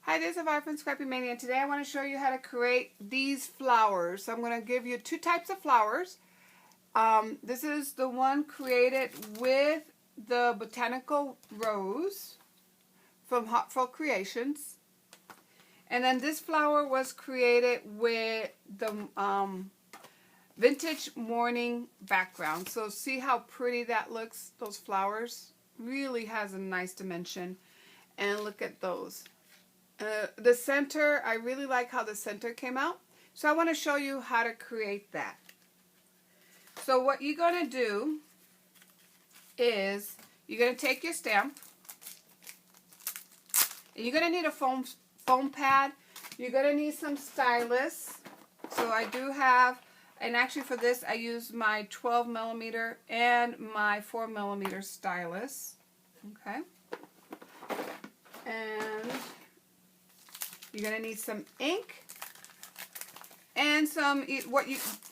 Hi, this is HeartFelt Scrappy Mania, and today I want to show you how to create these flowers. So I'm going to give you two types of flowers. This is the one created with the botanical rose from HeartFelt Creations. And then this flower was created with the vintage morning background. So see how pretty that looks, those flowers? Really has a nice dimension. And look at those. The center, I really like how the center came out. So I want to show you how to create that. So what you're going to do is you're going to take your stamp. And you're going to need a foam pad. You're going to need some stylus. So I do have, and actually for this I use my 12 millimeter and my 4 millimeter stylus. Okay. And you're going to need some ink and some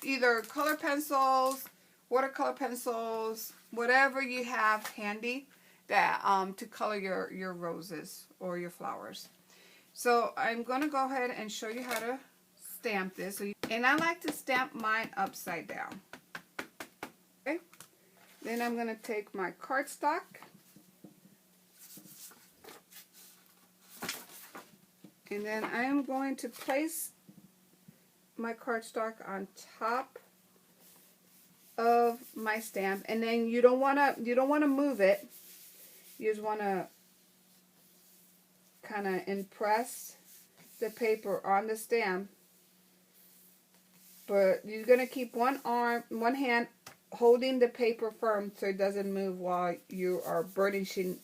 either color pencils, watercolor pencils, whatever you have handy that to color your roses or your flowers. So I'm going to go ahead and show you how to stamp this. And I like to stamp mine upside down. Okay. Then I'm going to take my cardstock. And then I am going to place my cardstock on top of my stamp, and then you don't want to move it. You just want to kind of impress the paper on the stamp, but you're going to keep one hand holding the paper firm so it doesn't move while you are burnishing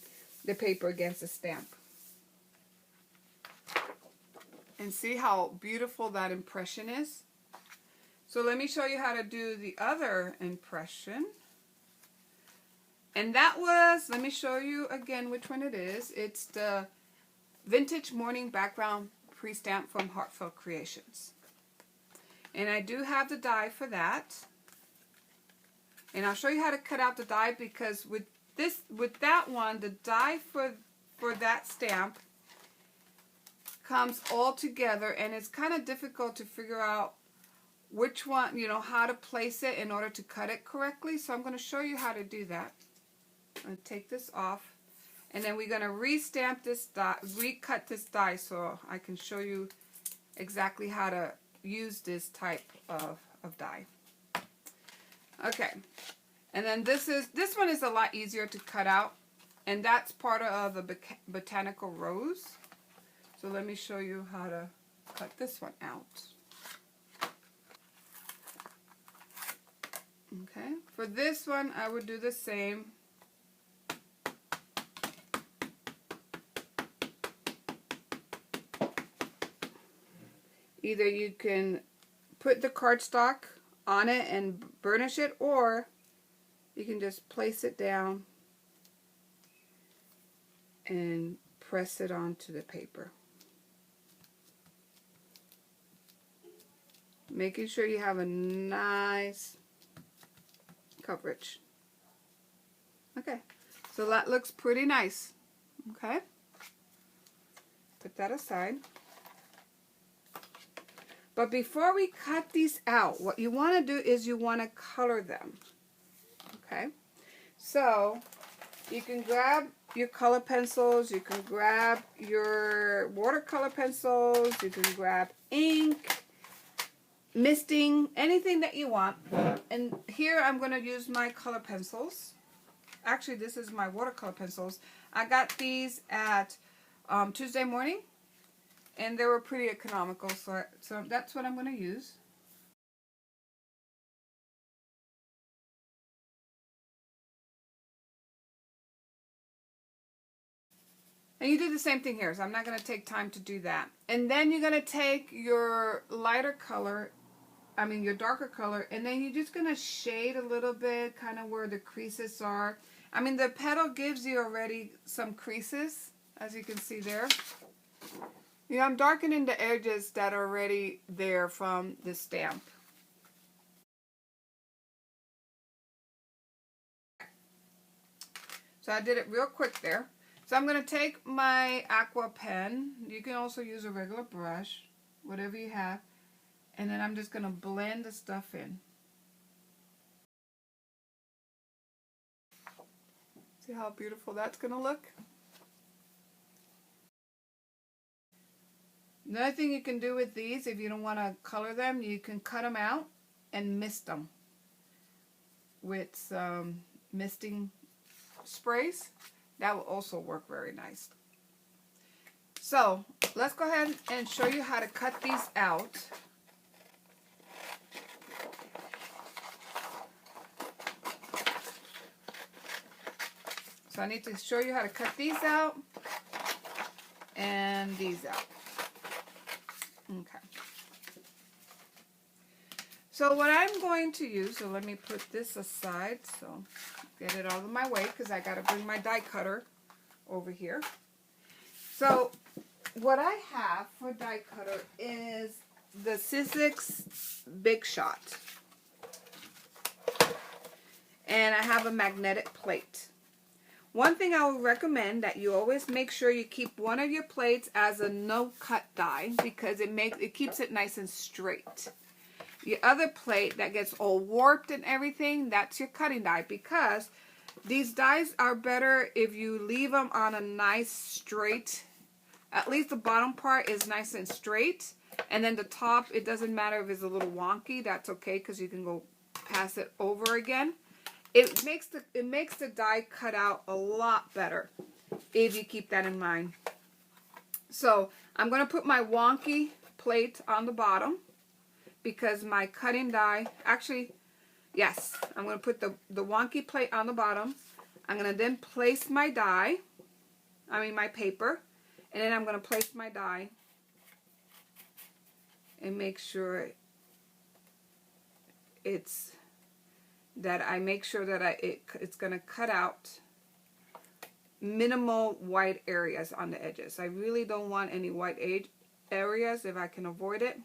the paper against the stamp. And see how beautiful that impression is? So let me show you how to do the other impression. And that was, let me show you again which one it is. It's the Vintage Morning Background pre-stamp from HeartFelt Creations. And I do have the die for that. And I'll show you how to cut out the die, because with that one, the die for that stamp comes all together, and it's kind of difficult to figure out which one, how to place it in order to cut it correctly. So I'm going to show you how to do that. I'm going to take this off, and then we're going to re-stamp this die, recut this die, so I can show you exactly how to use this type of die. Okay, and then this one is a lot easier to cut out, and that's part of the botanical rose. So let me show you how to cut this one out. Okay, for this one I would do the same. Either you can put the cardstock on it and burnish it, or you can just place it down and press it onto the paper. Making sure you have a nice coverage. Okay, so that looks pretty nice. Okay, put that aside. But before we cut these out, what you want to do is you want to color them. Okay, so you can grab your color pencils, you can grab your watercolor pencils, you can grab ink, misting, anything that you want. And here I'm going to use my color pencils. Actually, this is my watercolor pencils. I got these at Tuesday Morning, and they were pretty economical, so that's what I'm going to use. And you do the same thing here, so I'm not going to take time to do that. And then you're going to take your lighter color, your darker color, and then you're just going to shade a little bit, kind of where the creases are. The petal gives you already some creases, as you can see there. I'm darkening the edges that are already there from the stamp. So I did it real quick there. So I'm going to take my aqua pen. You can also use a regular brush, whatever you have. And then I'm just going to blend the stuff in. See how beautiful that's going to look? Another thing you can do with these, if you don't want to color them, you can cut them out and mist them with some misting sprays. That will also work very nice. So let's go ahead and show you how to cut these out. So I need to show you how to cut these out and these out. Okay. So what I'm going to use, so let me put this aside, so get it out of my way because I got to bring my die cutter over here. So what I have for die cutter is the Sizzix Big Shot. And I have a magnetic plate. One thing I would recommend that you always make sure you keep one of your plates as a no-cut die because it keeps it nice and straight. Your other plate that gets all warped and everything, that's your cutting die, because these dies are better if you leave them on a nice straight, at least the bottom part is nice and straight, and then the top, it doesn't matter if it's a little wonky, that's okay because you can go pass it over again. It makes the die cut out a lot better if you keep that in mind. So I'm going to put my wonky plate on the bottom because my cutting die, actually, yes, I'm going to put the wonky plate on the bottom. I'm going to then place my die, my paper, and then I'm going to place my die and make sure it's going to cut out minimal white areas on the edges. I really don't want any white areas if I can avoid it.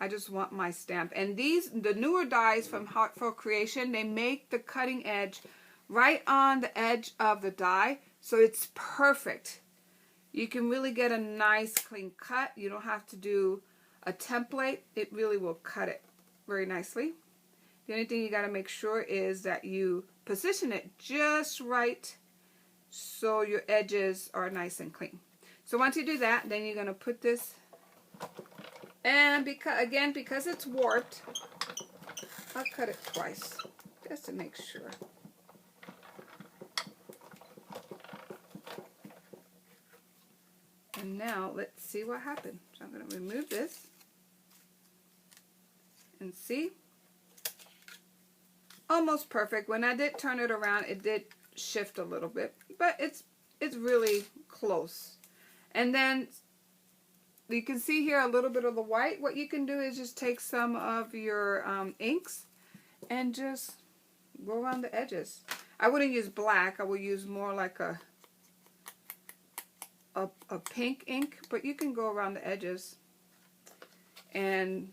I just want my stamp. And the newer dies from HeartFelt Creation, they make the cutting edge right on the edge of the die, so it's perfect. You can really get a nice clean cut. You don't have to do a template. It really will cut it very nicely. The only thing you got to make sure is that you position it just right so your edges are nice and clean. So once you do that, then you're going to put this, and because it's warped, I'll cut it twice just to make sure. And now let's see what happened. So I'm going to remove this and see. Almost perfect. When I did turn it around, it did shift a little bit, but it's really close. And then you can see here a little bit of the white. What you can do is just take some of your inks and just go around the edges. I wouldn't use black. I would use more like a pink ink, but you can go around the edges and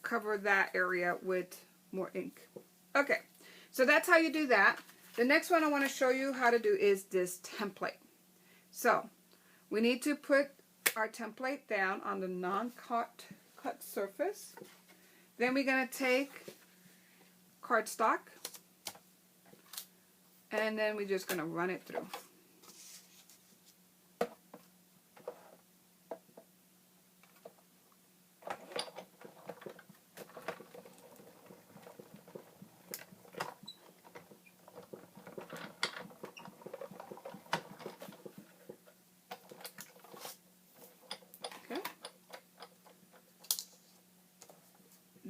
cover that area with more ink. Okay, so that's how you do that. The next one I want to show you how to do is this template. So we need to put our template down on the non-cut surface. Then we're going to take cardstock, and then we're just going to run it through.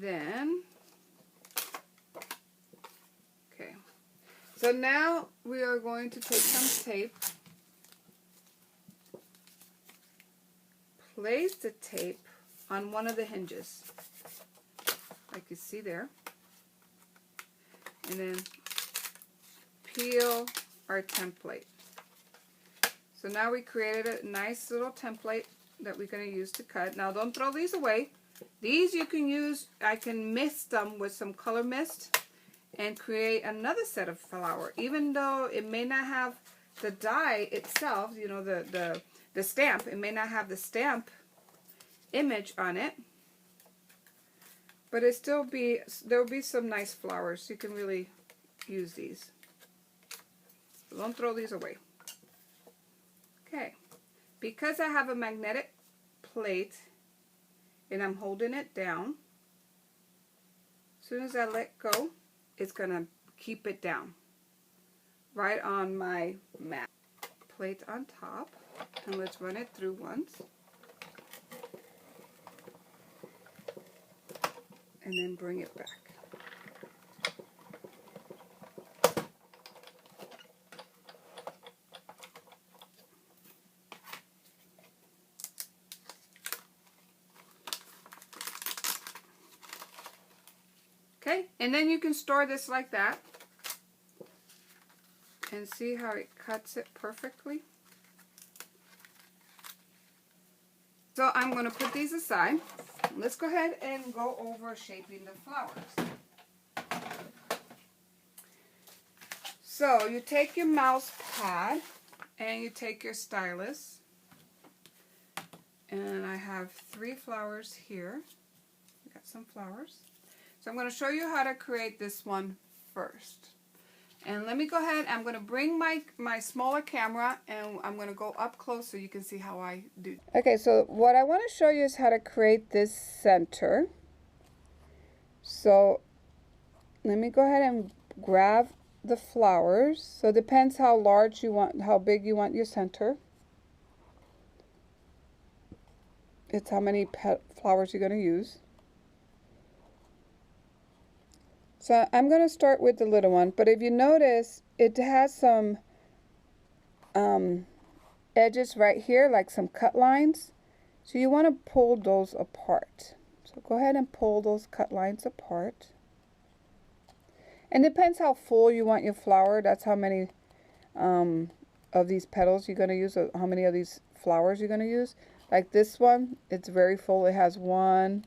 Then, okay, so now we are going to take some tape, place the tape on one of the hinges, like you see there, and then peel our template. So now we created a nice little template that we're going to use to cut. Now don't throw these away. These you can use, I can mist them with some color mist and create another set of flower. Even though it may not have the die itself, you know, the stamp, it may not have the stamp image on it, but there'll be some nice flowers. You can really use these. Don't throw these away. Okay, because I have a magnetic plate and I'm holding it down, as soon as I let go, it's gonna keep it down right on my mat. Plate on top, and let's run it through once, and then bring it back. Okay, and then you can store this like that. And see how it cuts it perfectly? So I'm going to put these aside. Let's go ahead and go over shaping the flowers. So you take your mouse pad and you take your stylus. And I have 3 flowers here. Got some flowers. So I'm going to show you how to create this one first. And let me go ahead, I'm going to bring my smaller camera and I'm going to go up close so you can see how I do. Okay, so what I want to show you is how to create this center. So let me go ahead and grab the flowers. So it depends how large you want, how big you want your center. It's how many flowers you're going to use. So I'm going to start with the little one, but if you notice, it has some edges right here, like some cut lines. So you want to pull those apart. So go ahead and pull those cut lines apart. And it depends how full you want your flower. That's how many of these petals you're going to use, or how many of these flowers you're going to use. Like this one, it's very full. It has 1,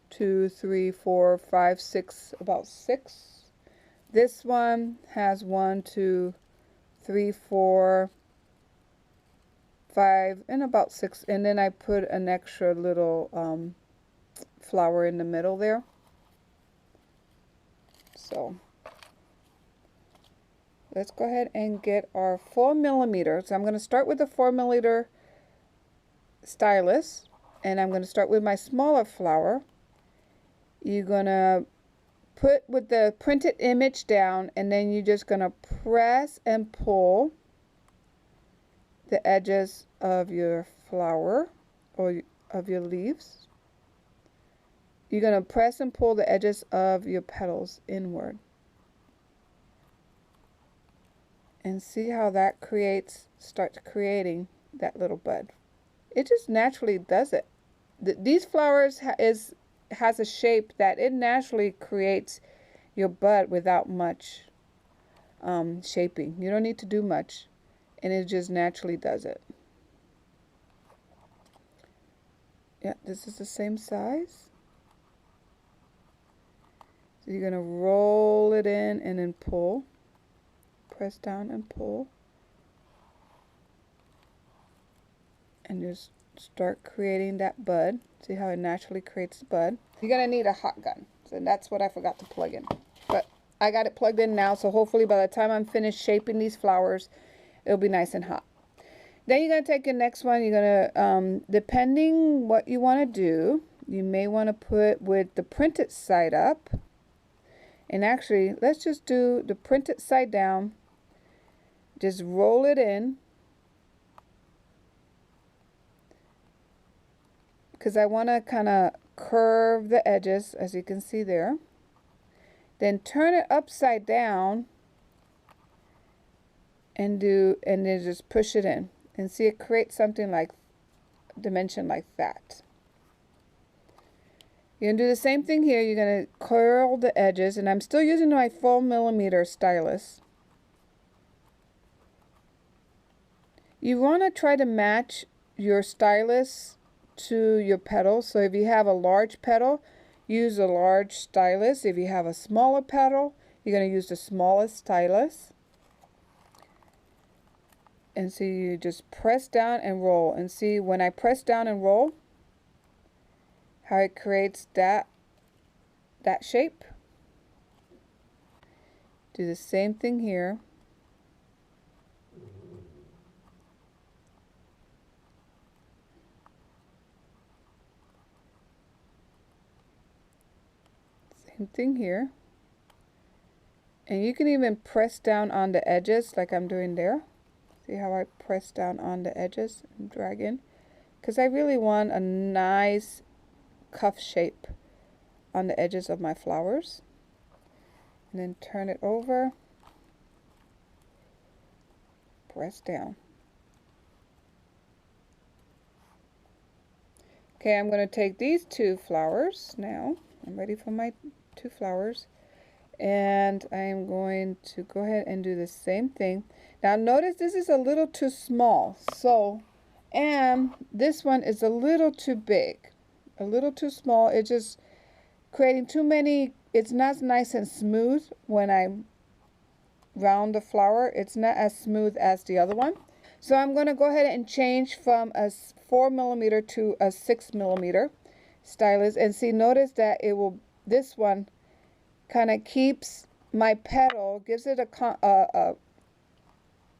2, 3, 4, 5, 6, about 6. This one has 1, 2, 3, 4, 5, and about 6. And then I put an extra little flower in the middle there. So let's go ahead and get our 4mm. So I'm going to start with the 4mm stylus, and I'm going to start with my smaller flower. You're going to put with the printed image down, and then you're just going to press and pull the edges of your flower or of your leaves. You're going to press and pull the edges of your petals inward. And see how that starts creating that little bud. It just naturally does it. These flowers has a shape that it naturally creates your bud without much shaping. You don't need to do much, and it just naturally does it. Yeah, this is the same size. So you're going to roll it in and then pull. Press down and pull. And just start creating that bud. See how it naturally creates the bud. You're going to need a hot gun. So that's what I forgot to plug in. But I got it plugged in now, so hopefully by the time I'm finished shaping these flowers, it'll be nice and hot. Then you're going to take your next one. You're going to, depending what you want to do, you may want to put with the printed side up. And actually, let's just do the printed side down. Just roll it in. Because I want to kind of curve the edges, as you can see there. Then turn it upside down and then just push it in. And see, it creates something like dimension like that. You're going to do the same thing here. You're going to curl the edges, and I'm still using my 4mm stylus. You want to try to match your stylus to your petal. So if you have a large petal, use a large stylus. If you have a smaller petal, you're going to use the smallest stylus. And see, you just press down and roll. And see, when I press down and roll, how it creates that shape. Do the same thing here. Same thing here. And you can even press down on the edges like I'm doing there. See how I press down on the edges and drag in? Because I really want a nice cuff shape on the edges of my flowers. And then turn it over. Press down. Okay, I'm going to take these two flowers now. I'm ready for my two flowers. And I'm going to go ahead and do the same thing. Now notice this is a little too small. So, and this one is a little too big. A little too small. It's just creating too many. It's not nice and smooth when I round the flower. It's not as smooth as the other one. So I'm going to go ahead and change from a 4mm to a 6mm stylus. And see, notice that it will, this one kind of keeps my petal, gives it a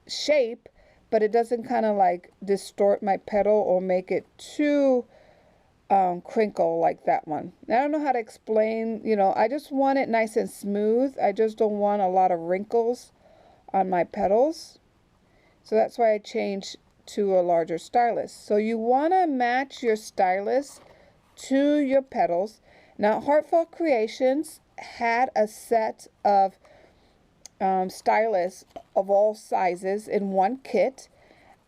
shape, but it doesn't kind of like distort my petal or make it too crinkle like that one. I don't know how to explain, you know, I just want it nice and smooth. I just don't want a lot of wrinkles on my petals. So that's why I changed to a larger stylus. So you want to match your stylus to your petals. Now, HeartFelt Creations had a set of stylus of all sizes in one kit.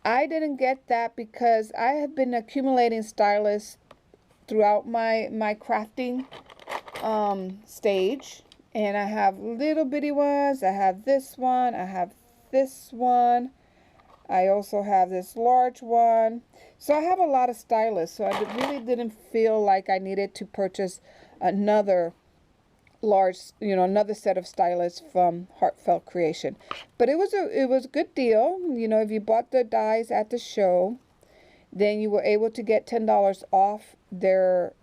I didn't get that because I have been accumulating stylus throughout my crafting stage, and I have little bitty ones. I have this one, I have this one, I also have this large one. So I have a lot of stylus, so I really didn't feel like I needed to purchase another large, you know, another set of stylus from HeartFelt Creation. But it was a good deal. You know, if you bought the dies at the show, then you were able to get $10 off their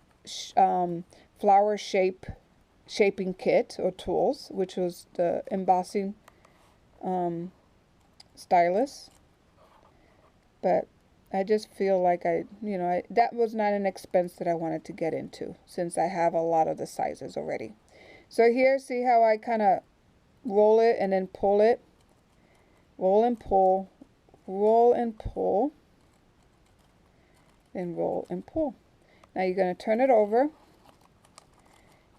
flower shaping kit or tools, which was the embossing stylus. But I just feel like that was not an expense that I wanted to get into, since I have a lot of the sizes already. So here, see how I kind of roll it and then pull it, roll and pull, roll and pull, and roll and pull. Now you're going to turn it over, and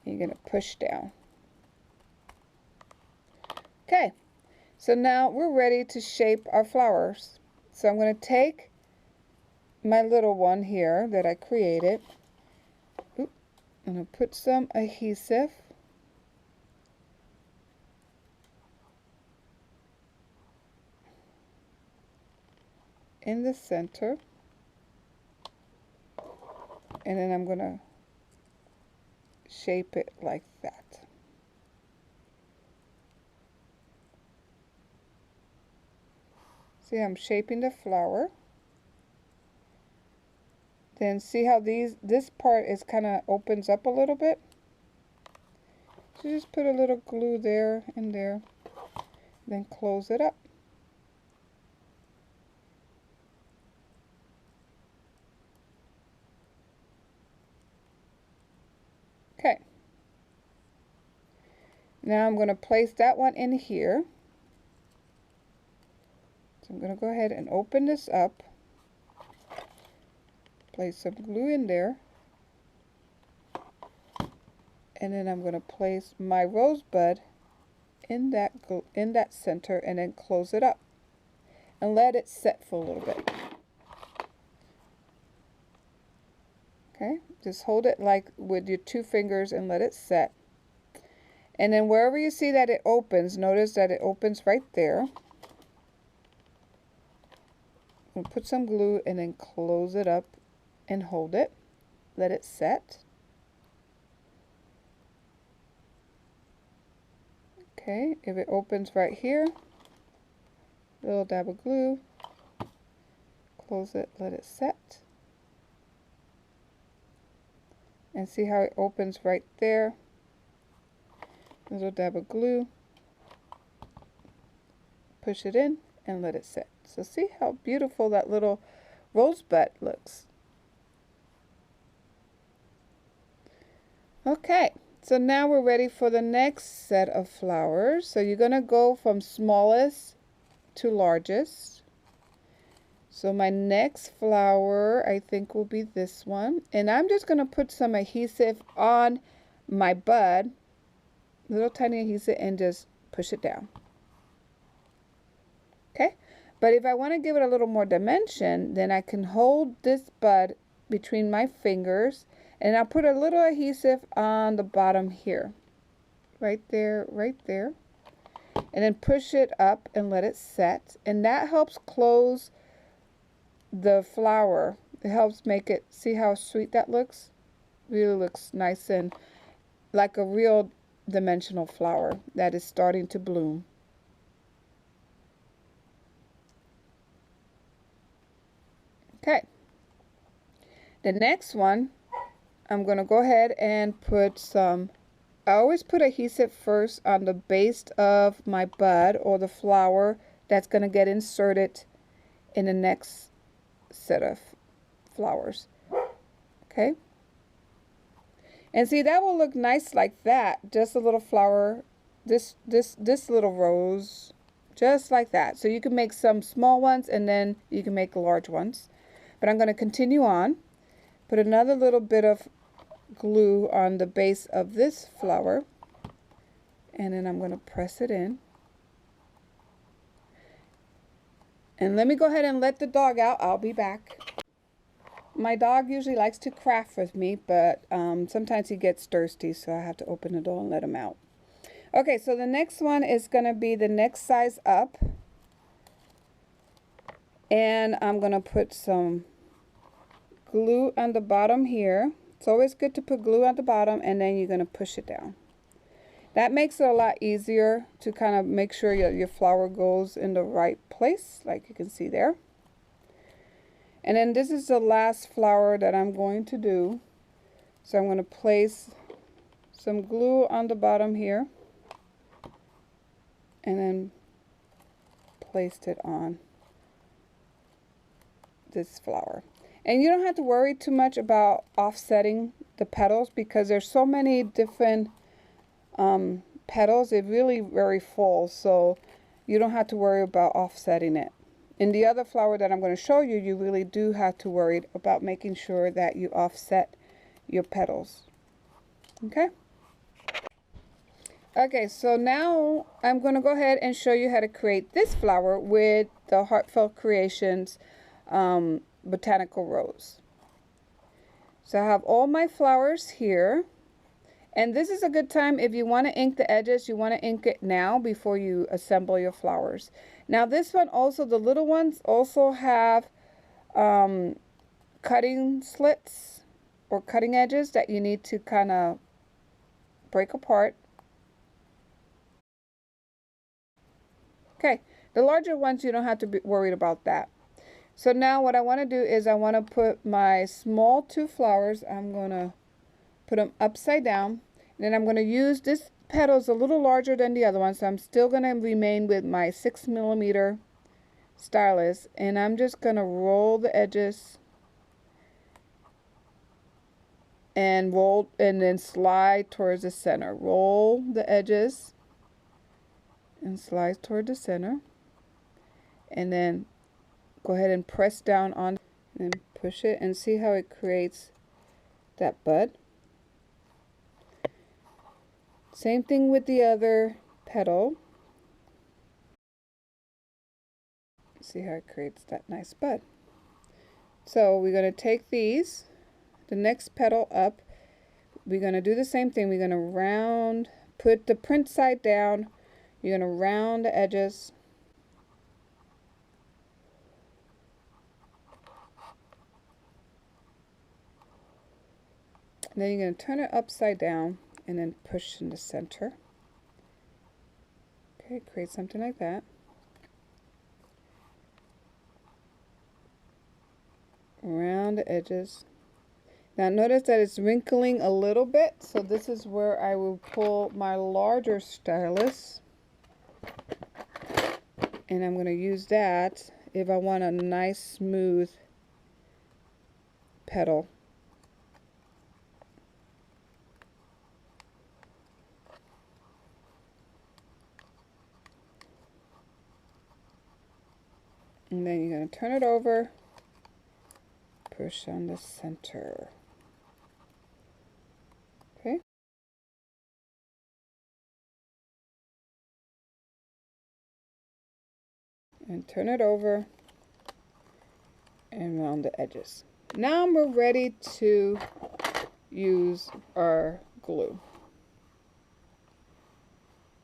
you're going to push down. Okay, so now we're ready to shape our flowers. So I'm going to take my little one here that I created. I'm going to put some adhesive in the center, and then I'm going to shape it like that. See, I'm shaping the flower. Then see how this part is kind of opens up a little bit. So just put a little glue there and there, then close it up. Okay. Now I'm going to place that one in here. So I'm going to go ahead and open this up. Place some glue in there. And then I'm going to place my rosebud in that center, and then close it up. And let it set for a little bit. Okay, just hold it like with your two fingers and let it set. And then wherever you see that it opens, notice that it opens right there. We'll put some glue and then close it up and hold it. Let it set. Okay, if it opens right here, little dab of glue, close it, let it set. And see how it opens right there. A little dab of glue. Push it in and let it set. So see how beautiful that little rosebud looks. Okay, so now we're ready for the next set of flowers. So you're going to go from smallest to largest. So my next flower, I think, will be this one. And I'm just going to put some adhesive on my bud, little tiny adhesive, and just push it down. Okay, but if I want to give it a little more dimension, then I can hold this bud between my fingers, and I'll put a little adhesive on the bottom here. Right there, right there. And then push it up and let it set. And that helps close the flower. It helps make it, see how sweet that looks? Really looks nice and like a real dimensional flower that is starting to bloom. Okay. The next one, I'm going to go ahead and put some, I always put adhesive first on the base of my bud or the flower that's going to get inserted in the next set of flowers. Okay. And see, that will look nice like that. Just a little flower, this little rose, just like that. So you can make some small ones and then you can make large ones. But I'm going to continue on. Put another little bit of glue on the base of this flower. And then I'm going to press it in. And let me go ahead and let the dog out. I'll be back. My dog usually likes to craft with me, but sometimes he gets thirsty, so I have to open the door and let him out. Okay, so the next one is going to be the next size up. And I'm going to put some glue on the bottom here. It's always good to put glue on the bottom, and then you're going to push it down. That makes it a lot easier to kind of make sure your flower goes in the right place, like you can see there. And then this is the last flower that I'm going to do. So I'm going to place some glue on the bottom here and then placed it on this flower. And you don't have to worry too much about offsetting the petals because there's so many different petals. It's really very full, so you don't have to worry about offsetting it. In the other flower that I'm going to show you, you really do have to worry about making sure that you offset your petals. Okay? Okay, so now I'm going to go ahead and show you how to create this flower with the HeartFelt Creations Botanical Rose. So I have all my flowers here. And this is a good time if you want to ink the edges, you want to ink it now before you assemble your flowers. Now this one also, the little ones also have cutting slits or cutting edges that you need to kind of break apart. Okay, the larger ones you don't have to be worried about that. So now what I want to do is I want to put my small two flowers, I'm going to put them upside down. And then I'm going to use this petals a little larger than the other one, so I'm still going to remain with my 6mm stylus, and I'm just going to roll the edges and roll and then slide towards the center. Roll the edges and slide toward the center, and then go ahead and press down on and push it and see how it creates that bud. Same thing with the other petal. See how it creates that nice bud. So we're going to take these, the next petal up. We're going to do the same thing. We're going to round, put the print side down. You're going to round the edges. And then you're going to turn it upside down and then push in the center. Okay, create something like that. around the edges. Now notice that it's wrinkling a little bit, so this is where I will pull my larger stylus, and I'm going to use that if I want a nice smooth petal. And then you're going to turn it over, push on the center. Okay. And turn it over and around the edges. Now we're ready to use our glue.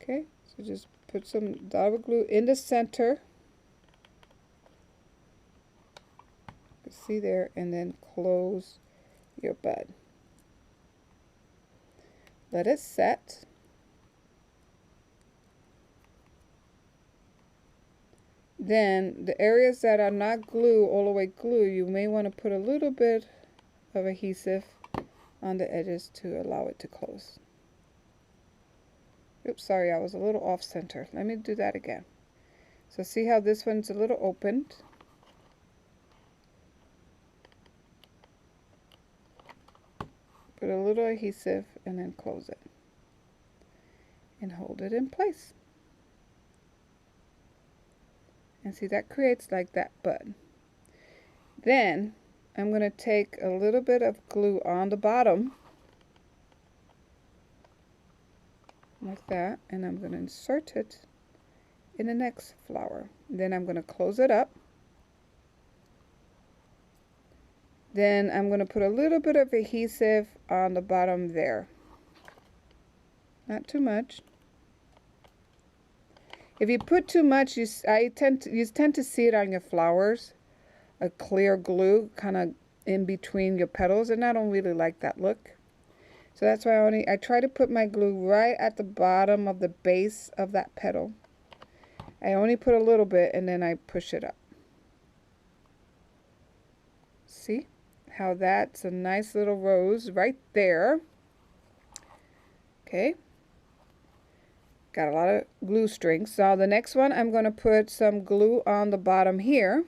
Okay, so just put some dot of glue in the center. You can see there, and then close your bud. Let it set. Then the areas that are not glue, all the way glue, you may want to put a little bit of adhesive on the edges to allow it to close. Oops, sorry, I was a little off center. Let me do that again. So see how this one's a little opened? Put a little adhesive and then close it. And hold it in place. And see, that creates like that bud. Then I'm going to take a little bit of glue on the bottom, like that, and I'm going to insert it in the next flower. Then I'm going to close it up. Then I'm going to put a little bit of adhesive on the bottom there. Not too much. If you put too much, you tend to see it on your flowers, a clear glue kind of in between your petals, and I don't really like that look. So that's why I try to put my glue right at the bottom of the base of that petal. I only put a little bit and then I push it up. See how that's a nice little rose right there. Okay. Got a lot of glue strings. So the next one, I'm going to put some glue on the bottom here.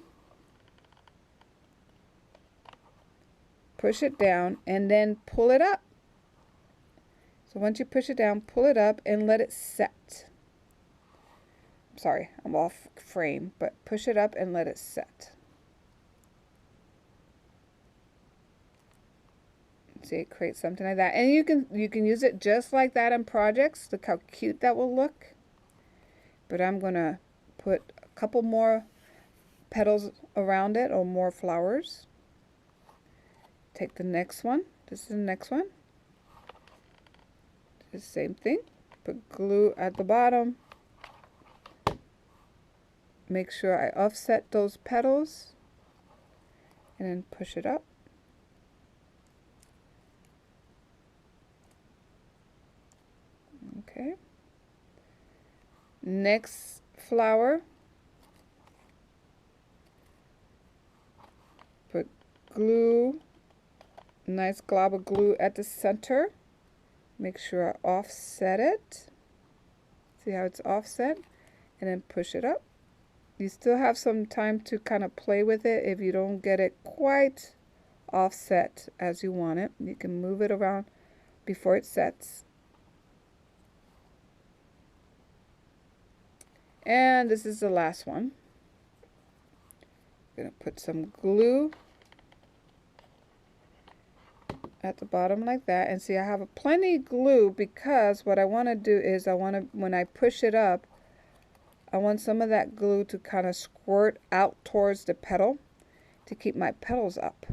Push it down and then pull it up. So once you push it down, pull it up and let it set. I'm sorry, I'm off frame, but push it up and let it set. See, it creates something like that. And you can use it just like that in projects. Look how cute that will look. But I'm going to put a couple more petals around it, or more flowers. Take the next one. This is the next one. Do the same thing. Put glue at the bottom. Make sure I offset those petals. And then push it up. Okay. Next flower. Put glue, nice glob of glue at the center. Make sure I offset it. See how it's offset? And then push it up. You still have some time to kind of play with it. If you don't get it quite offset as you want it, you can move it around before it sets. And this is the last one. I'm going to put some glue at the bottom like that. And see, I have plenty of glue, because what I want to do is when I push it up, I want some of that glue to kind of squirt out towards the petal to keep my petals up.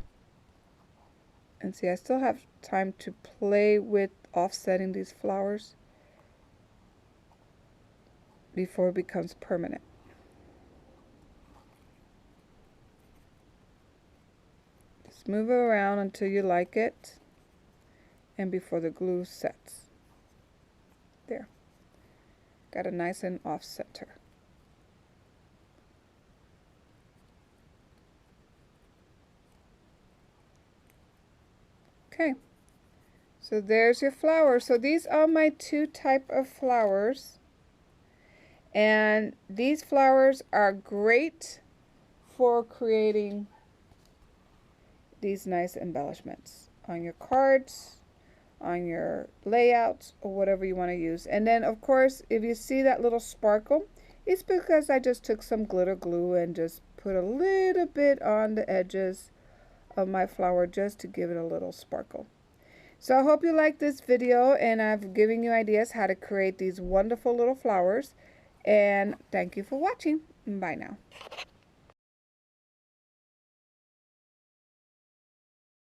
And see, I still have time to play with offsetting these flowers before it becomes permanent. Just move it around until you like it, and before the glue sets. There. Got a nice and off center. Okay. So there's your flower. So these are my two type of flowers. And these flowers are great for creating these nice embellishments on your cards, on your layouts, or whatever you want to use. And then of course, if you see that little sparkle, it's because I just took some glitter glue and just put a little bit on the edges of my flower just to give it a little sparkle. So I hope you like this video, and I've given you ideas how to create these wonderful little flowers. And thank you for watching. Bye now.